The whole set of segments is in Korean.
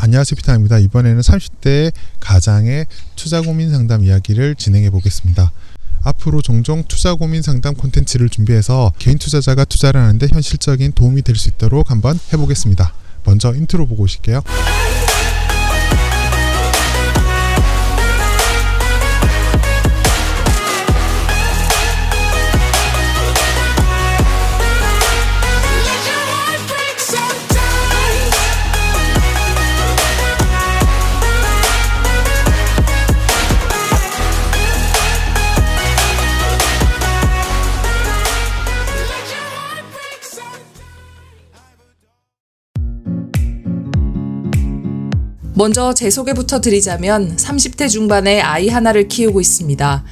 안녕하세요, 피타입니다. 이번에는 30대 가장의 투자 고민 상담 이야기를 진행해 보겠습니다. 앞으로 종종 투자 고민 상담 콘텐츠를 준비해서 개인 투자자가 투자를 하는데 현실적인 도움이 될 수 있도록 한번 해보겠습니다. 먼저 인트로 보고 오실게요. 먼저 제 소개부터 드리자면 30대 중반에 아이 하나를 키우고 있습니다.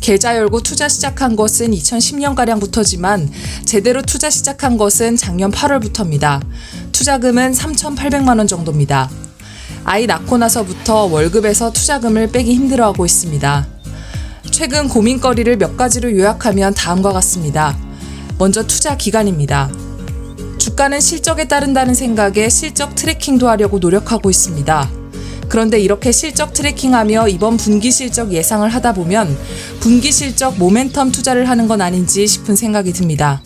계좌 열고 투자 시작한 것은 2010년가량부터지만 제대로 투자 시작한 것은 작년 8월부터입니다. 투자금은 3,800만 원 정도입니다. 아이 낳고 나서부터 월급에서 투자금을 빼기 힘들어하고 있습니다. 최근 고민거리를 몇 가지로 요약하면 다음과 같습니다. 먼저 투자 기간입니다. 주가는 실적에 따른다는 생각에 실적 트래킹도 하려고 노력하고 있습니다. 그런데 이렇게 실적 트래킹하며 이번 분기 실적 예상을 하다 보면 분기 실적 모멘텀 투자를 하는 건 아닌지 싶은 생각이 듭니다.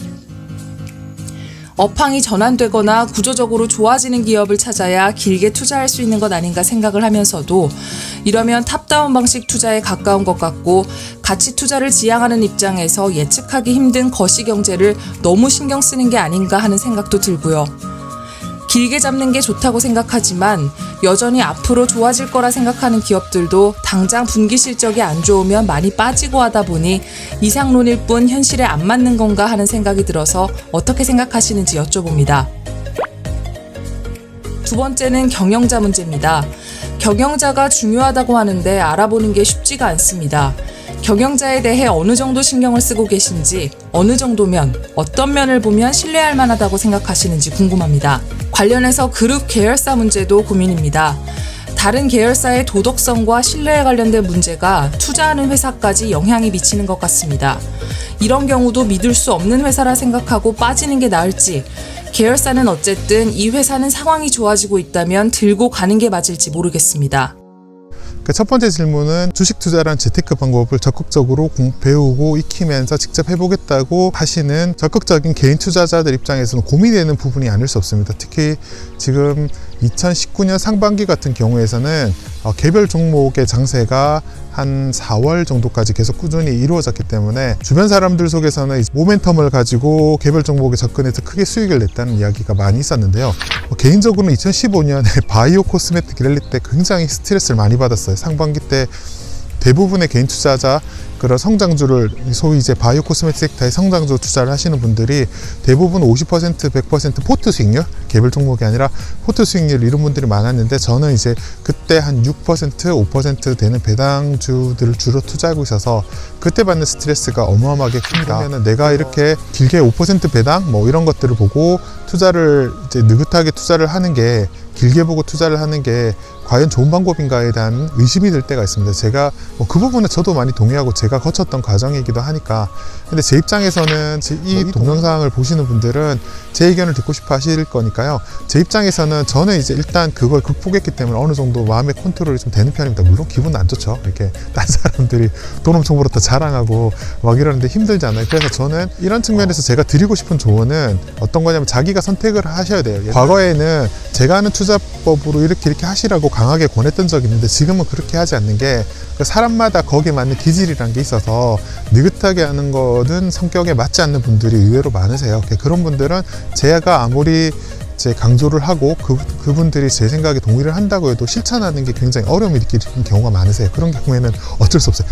업황이 전환되거나 구조적으로 좋아지는 기업을 찾아야 길게 투자할 수 있는 것 아닌가 생각을 하면서도 이러면 탑다운 방식 투자에 가까운 것 같고 가치 투자를 지향하는 입장에서 예측하기 힘든 거시경제를 너무 신경 쓰는 게 아닌가 하는 생각도 들고요. 길게 잡는 게 좋다고 생각하지만 여전히 앞으로 좋아질 거라 생각하는 기업들도 당장 분기 실적이 안 좋으면 많이 빠지고 하다 보니 이상론일 뿐 현실에 안 맞는 건가 하는 생각이 들어서 어떻게 생각하시는지 여쭤봅니다. 두 번째는 경영자 문제입니다. 경영자가 중요하다고 하는데 알아보는 게 쉽지가 않습니다. 경영자에 대해 어느 정도 신경을 쓰고 계신지, 어느 정도면, 어떤 면을 보면 신뢰할 만하다고 생각하시는지 궁금합니다. 관련해서 그룹 계열사 문제도 고민입니다. 다른 계열사의 도덕성과 신뢰에 관련된 문제가 투자하는 회사까지 영향이 미치는 것 같습니다. 이런 경우도 믿을 수 없는 회사라 생각하고 빠지는 게 나을지, 계열사는 어쨌든 이 회사는 상황이 좋아지고 있다면 들고 가는 게 맞을지 모르겠습니다. 첫 번째 질문은 주식 투자라는 재테크 방법을 적극적으로 배우고 익히면서 직접 해보겠다고 하시는 적극적인 개인 투자자들 입장에서는 고민되는 부분이 아닐 수 없습니다. 특히 지금 2019년 상반기 같은 경우에서는 개별 종목의 장세가 한 4월 정도까지 계속 꾸준히 이루어졌기 때문에 주변 사람들 속에서는 모멘텀을 가지고 개별 종목에 접근해서 크게 수익을 냈다는 이야기가 많이 있었는데요. 개인적으로는 2015년에 바이오 코스메틱 랠리 때 굉장히 스트레스를 많이 받았어요. 상반기 때 대부분의 개인 투자자 그런 성장주를 소위 이제 바이오 코스메틱 섹터의 성장주 투자를 하시는 분들이 대부분 50%, 100% 포트 수익률, 개별 종목이 아니라 포트 수익률 이런 분들이 많았는데 저는 이제 그때 한 6%, 5% 되는 배당주들을 주로 투자하고 있어서 그때 받는 스트레스가 어마어마하게 큽니다. 그러면 내가 이렇게 길게 5% 배당 뭐 이런 것들을 보고 투자를 이제 느긋하게 투자를 하는 게 길게 보고 투자를 하는 게 과연 좋은 방법인가에 대한 의심이 들 때가 있습니다. 제가 그 부분은 저도 많이 동의하고 제가 거쳤던 과정이기도 하니까. 근데 제 입장에서는 이 동영상을 보시는 분들은 제 의견을 듣고 싶어 하실 거니까요. 제 입장에서는 저는 이제 일단 그걸 극복했기 때문에 어느 정도 마음의 컨트롤이 좀 되는 편입니다. 물론 기분은 안 좋죠. 이렇게 딴 사람들이 돈 엄청 벌었다 자랑하고 막 이러는데 힘들잖아요. 그래서 저는 이런 측면에서 제가 드리고 싶은 조언은 어떤 거냐면 자기가 선택을 하셔야 돼요. 과거에는 제가 하는 투자법으로 이렇게 하시라고 강하게 권했던 적이 있는데 지금은 그렇게 하지 않는 게 사람마다 거기에 맞는 기질이라는 게 있어서 느긋하게 하는 거는 성격에 맞지 않는 분들이 의외로 많으세요. 그런 분들은 제가 아무리 강조를 하고 그분들이 제 생각에 동의를 한다고 해도 실천하는 게 굉장히 어려움을 느끼는 경우가 많으세요. 그런 경우에는 어쩔 수 없어요.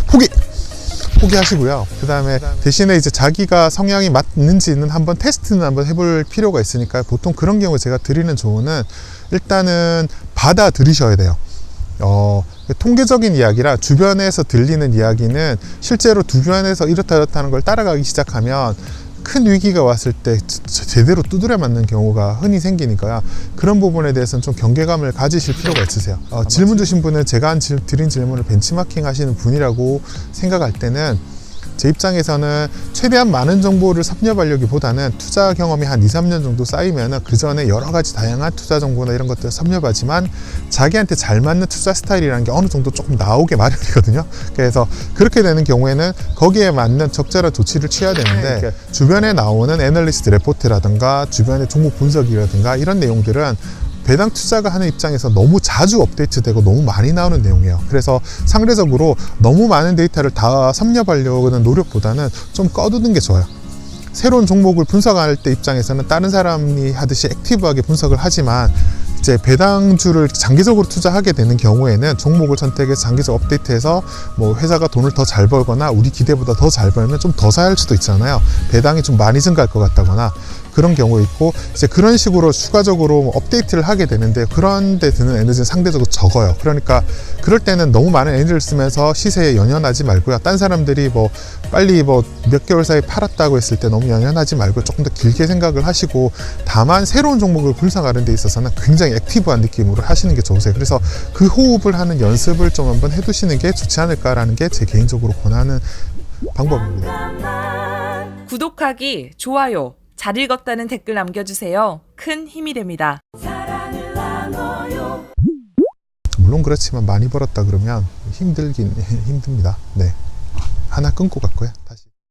포기하시고요. 그 다음에 대신에 이제 자기가 성향이 맞는지는 한번 테스트는 한번 해볼 필요가 있으니까 보통 그런 경우에 제가 드리는 조언은 일단은 받아들이셔야 돼요. 통계적인 이야기라 주변에서 들리는 이야기는 실제로 주변에서 이렇다 저렇다 하는 걸 따라가기 시작하면 큰 위기가 왔을 때 제대로 두드려 맞는 경우가 흔히 생기니까요. 그런 부분에 대해서는 좀 경계감을 가지실 필요가 있으세요. 질문 주신 분은 제가 드린 질문을 벤치마킹 하시는 분이라고 생각할 때는 제 입장에서는 최대한 많은 정보를 섭렵하려기보다는 투자 경험이 한 2, 3년 정도 쌓이면 그 전에 여러 가지 다양한 투자 정보나 이런 것들을 섭렵하지만 자기한테 잘 맞는 투자 스타일이라는 게 어느 정도 조금 나오게 마련이거든요. 그래서 그렇게 되는 경우에는 거기에 맞는 적절한 조치를 취해야 되는데 주변에 나오는 애널리스트 레포트라든가 주변의 종목 분석이라든가 이런 내용들은 배당 투자가 하는 입장에서 너무 자주 업데이트되고 너무 많이 나오는 내용이에요. 그래서 상대적으로 너무 많은 데이터를 다 섭렵하려는 노력보다는 좀 꺼두는 게 좋아요. 새로운 종목을 분석할 때 입장에서는 다른 사람이 하듯이 액티브하게 분석을 하지만 이제 배당주를 장기적으로 투자하게 되는 경우에는 종목을 선택해서 장기적 업데이트해서 뭐 회사가 돈을 더 잘 벌거나 우리 기대보다 더 잘 벌면 좀 더 살 수도 있잖아요. 배당이 좀 많이 증가할 것 같다거나 그런 경우 있고 이제 그런 식으로 추가적으로 업데이트를 하게 되는데 그런 데 드는 에너지는 상대적으로 적어요. 그러니까 그럴 때는 너무 많은 에너지를 쓰면서 시세에 연연하지 말고요. 딴 사람들이 뭐 빨리 뭐 몇 개월 사이에 팔았다고 했을 때 너무 연연하지 말고 조금 더 길게 생각을 하시고 다만 새로운 종목을 분석하는 데 있어서는 굉장히 액티브한 느낌으로 하시는 게 좋으세요. 그래서 그 호흡을 하는 연습을 좀 한번 해두시는 게 좋지 않을까라는 게 제 개인적으로 권하는 방법입니다. 구독하기, 좋아요, 잘 읽었다는 댓글 남겨주세요. 큰 힘이 됩니다. 물론 그렇지만 많이 벌었다 그러면 힘들긴 힘듭니다. 네, 하나 끊고 갔고요.